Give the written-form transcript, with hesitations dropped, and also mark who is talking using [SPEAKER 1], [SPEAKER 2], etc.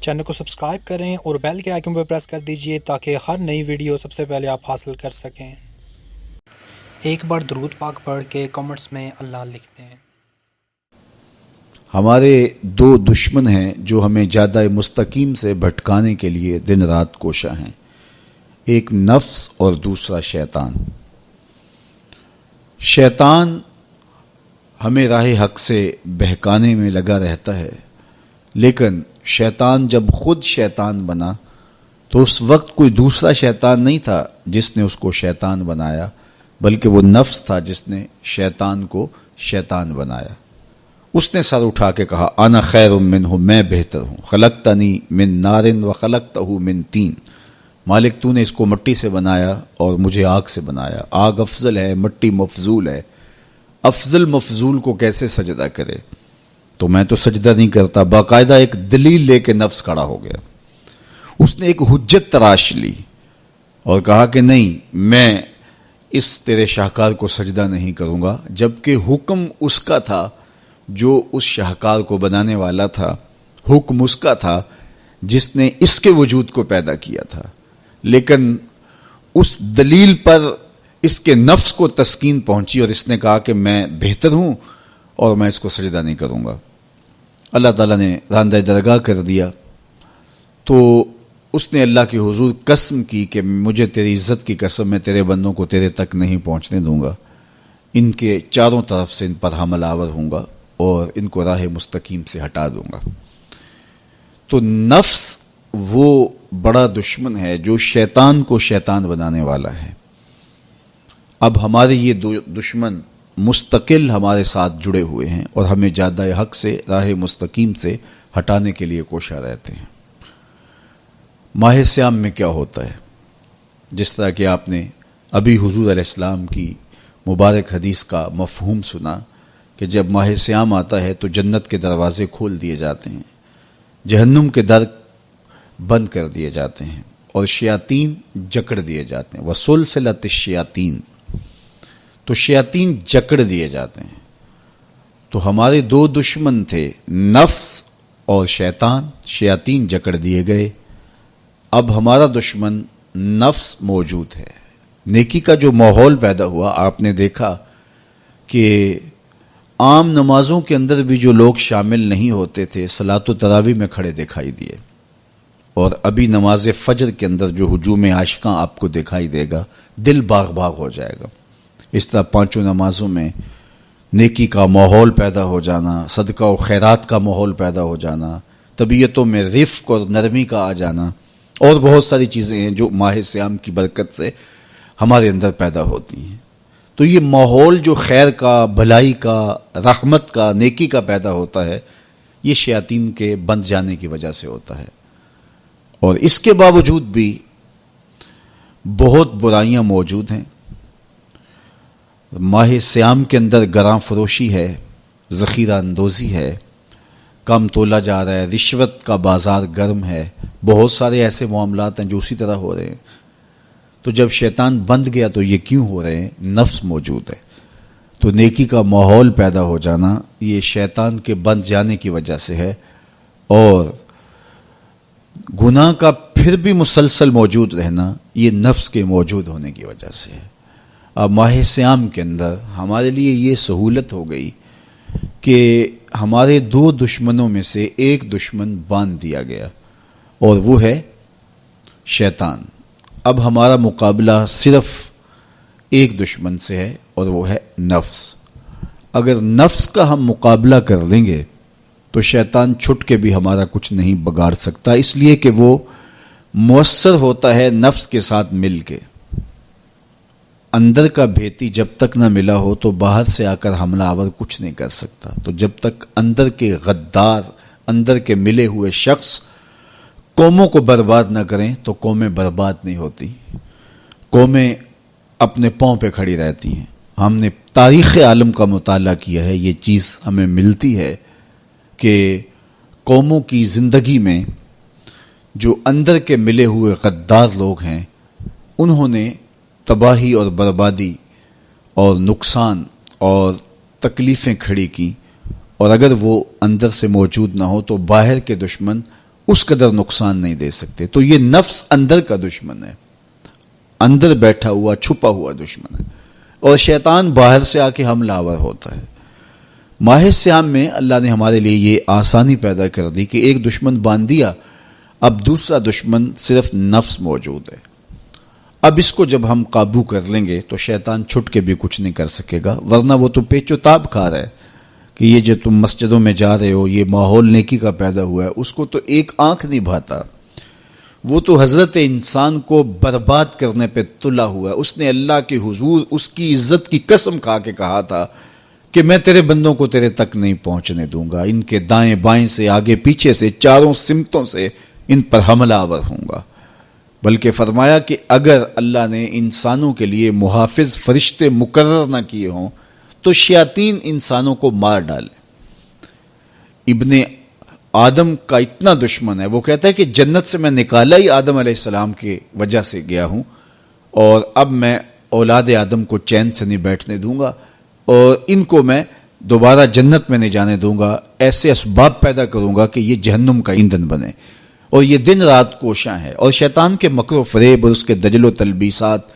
[SPEAKER 1] Channel کو subscribe کریں اور بیل کے آئیکن پر پریس کر دیجئے تاکہ ہر نئی ویڈیو سب سے پہلے آپ حاصل کر سکیں۔ ایک بار درود پاک پڑھ کے کمنٹس میں اللہ لکھتے ہیں۔
[SPEAKER 2] ہمارے دو دشمن ہیں جو ہمیں جادہ مستقیم سے بھٹکانے کے لیے دن رات کوشاں ہیں، ایک نفس اور دوسرا شیطان۔ شیطان ہمیں راہ حق سے بہکانے میں لگا رہتا ہے، لیکن شیطان جب خود شیطان بنا تو اس وقت کوئی دوسرا شیطان نہیں تھا جس نے اس کو شیطان بنایا، بلکہ وہ نفس تھا جس نے شیطان کو شیطان بنایا۔ اس نے سر اٹھا کے کہا انا خیر منہ، میں بہتر ہوں، خلقتنی من نار و خلقتہ من طین، مالک تو نے اس کو مٹی سے بنایا اور مجھے آگ سے بنایا، آگ افضل ہے، مٹی مفضول ہے، افضل مفضول کو کیسے سجدہ کرے؟ تو میں تو سجدہ نہیں کرتا۔ باقاعدہ ایک دلیل لے کے نفس کھڑا ہو گیا، اس نے ایک حجت تراش لی اور کہا کہ نہیں، میں اس تیرے شاہکار کو سجدہ نہیں کروں گا، جبکہ حکم اس کا تھا جو اس شاہکار کو بنانے والا تھا، حکم اس کا تھا جس نے اس کے وجود کو پیدا کیا تھا، لیکن اس دلیل پر اس کے نفس کو تسکین پہنچی اور اس نے کہا کہ میں بہتر ہوں اور میں اس کو سجدہ نہیں کروں گا۔ اللہ تعالیٰ نے راندہ درگاہ کر دیا، تو اس نے اللہ کے حضور قسم کی کہ مجھے تیری عزت کی قسم، میں تیرے بندوں کو تیرے تک نہیں پہنچنے دوں گا، ان کے چاروں طرف سے ان پر حملہ آور ہوں گا اور ان کو راہ مستقیم سے ہٹا دوں گا۔ تو نفس وہ بڑا دشمن ہے جو شیطان کو شیطان بنانے والا ہے۔ اب ہمارے یہ دو دشمن مستقل ہمارے ساتھ جڑے ہوئے ہیں اور ہمیں جادہ حق سے، راہ مستقیم سے ہٹانے کے لیے کوشاں رہتے ہیں۔ ماہ صیام میں کیا ہوتا ہے؟ جس طرح کہ آپ نے ابھی حضور علیہ السلام کی مبارک حدیث کا مفہوم سنا کہ جب ماہ صیام آتا ہے تو جنت کے دروازے کھول دیے جاتے ہیں، جہنم کے در بند کر دیے جاتے ہیں اور شیاطین جکڑ دیے جاتے ہیں، وسلسلۃ الشیاطین، تو شیاطین جکڑ دیے جاتے ہیں۔ تو ہمارے دو دشمن تھے، نفس اور شیطان، شیاطین جکڑ دیے گئے۔ اب ہمارا دشمن نفس موجود ہے۔ نیکی کا جو ماحول پیدا ہوا، آپ نے دیکھا کہ عام نمازوں کے اندر بھی جو لوگ شامل نہیں ہوتے تھے صلاۃ و تراویح میں کھڑے دکھائی دیے، اور ابھی نماز فجر کے اندر جو ہجوم عاشقاں آپ کو دکھائی دے گا، دل باغ باغ ہو جائے گا۔ اس طرح پانچوں نمازوں میں نیکی کا ماحول پیدا ہو جانا، صدقہ و خیرات کا ماحول پیدا ہو جانا، طبیعتوں میں رفق اور نرمی کا آ جانا، اور بہت ساری چیزیں ہیں جو ماہ صیام کی برکت سے ہمارے اندر پیدا ہوتی ہیں۔ تو یہ ماحول جو خیر کا، بھلائی کا، رحمت کا، نیکی کا پیدا ہوتا ہے، یہ شیاطین کے بند جانے کی وجہ سے ہوتا ہے۔ اور اس کے باوجود بھی بہت برائیاں موجود ہیں۔ ماہ صیام کے اندر گراں فروشی ہے، ذخیرہ اندوزی ہے، کم تولا جا رہا ہے، رشوت کا بازار گرم ہے، بہت سارے ایسے معاملات ہیں جو اسی طرح ہو رہے ہیں۔ تو جب شیطان بند گیا تو یہ کیوں ہو رہے ہیں؟ نفس موجود ہے۔ تو نیکی کا ماحول پیدا ہو جانا یہ شیطان کے بند جانے کی وجہ سے ہے، اور گناہ کا پھر بھی مسلسل موجود رہنا یہ نفس کے موجود ہونے کی وجہ سے ہے۔ اب ماہ صیام کے اندر ہمارے لیے یہ سہولت ہو گئی کہ ہمارے دو دشمنوں میں سے ایک دشمن باندھ دیا گیا، اور وہ ہے شیطان۔ اب ہمارا مقابلہ صرف ایک دشمن سے ہے اور وہ ہے نفس۔ اگر نفس کا ہم مقابلہ کر لیں گے تو شیطان چھٹ کے بھی ہمارا کچھ نہیں بگاڑ سکتا، اس لیے کہ وہ مؤثر ہوتا ہے نفس کے ساتھ مل کے۔ اندر کا بھیتی جب تک نہ ملا ہو تو باہر سے آ کر حملہ آور کچھ نہیں کر سکتا۔ تو جب تک اندر کے غدار، اندر کے ملے ہوئے شخص قوموں کو برباد نہ کریں تو قومیں برباد نہیں ہوتی، قومیں اپنے پاؤں پہ کھڑی رہتی ہیں۔ ہم نے تاریخ عالم کا مطالعہ کیا ہے، یہ چیز ہمیں ملتی ہے کہ قوموں کی زندگی میں جو اندر کے ملے ہوئے غدار لوگ ہیں، انہوں نے تباہی اور بربادی اور نقصان اور تکلیفیں کھڑی کی، اور اگر وہ اندر سے موجود نہ ہو تو باہر کے دشمن اس قدر نقصان نہیں دے سکتے. تو یہ نفس اندر کا دشمن ہے, اندر بیٹھا ہوا چھپا ہوا دشمن ہے, اور شیطان باہر سے آ کے حملہ آور ہوتا ہے. ماہ صیام میں اللہ نے ہمارے لیے یہ آسانی پیدا کر دی کہ ایک دشمن باندھ دیا, اب دوسرا دشمن صرف نفس موجود ہے. اب اس کو جب ہم قابو کر لیں گے تو شیطان چھٹ کے بھی کچھ نہیں کر سکے گا, ورنہ وہ تو پیچ و تاب کھا رہا ہے کہ یہ جو تم مسجدوں میں جا رہے ہو, یہ ماحول نیکی کا پیدا ہوا ہے, اس کو تو ایک آنکھ نہیں بھاتا. وہ تو حضرت انسان کو برباد کرنے پہ تلا ہوا ہے. اس نے اللہ کے حضور اس کی عزت کی قسم کھا کے کہا تھا کہ میں تیرے بندوں کو تیرے تک نہیں پہنچنے دوں گا, ان کے دائیں بائیں سے آگے پیچھے سے چاروں سمتوں سے ان پر حملہ آور ہوں گا. بلکہ فرمایا کہ اگر اللہ نے انسانوں کے لیے محافظ فرشتے مقرر نہ کیے ہوں تو شیاطین انسانوں کو مار ڈالے. ابن آدم کا اتنا دشمن ہے, وہ کہتا ہے کہ جنت سے میں نکالا ہی آدم علیہ السلام کی وجہ سے گیا ہوں, اور اب میں اولاد آدم کو چین سے نہیں بیٹھنے دوں گا, اور ان کو میں دوبارہ جنت میں نہیں جانے دوں گا. ایسے اسباب پیدا کروں گا کہ یہ جہنم کا ایندھن بنے, اور یہ دن رات کوشاں ہے. اور شیطان کے مکر و فریب اور اس کے دجل و تلبیسات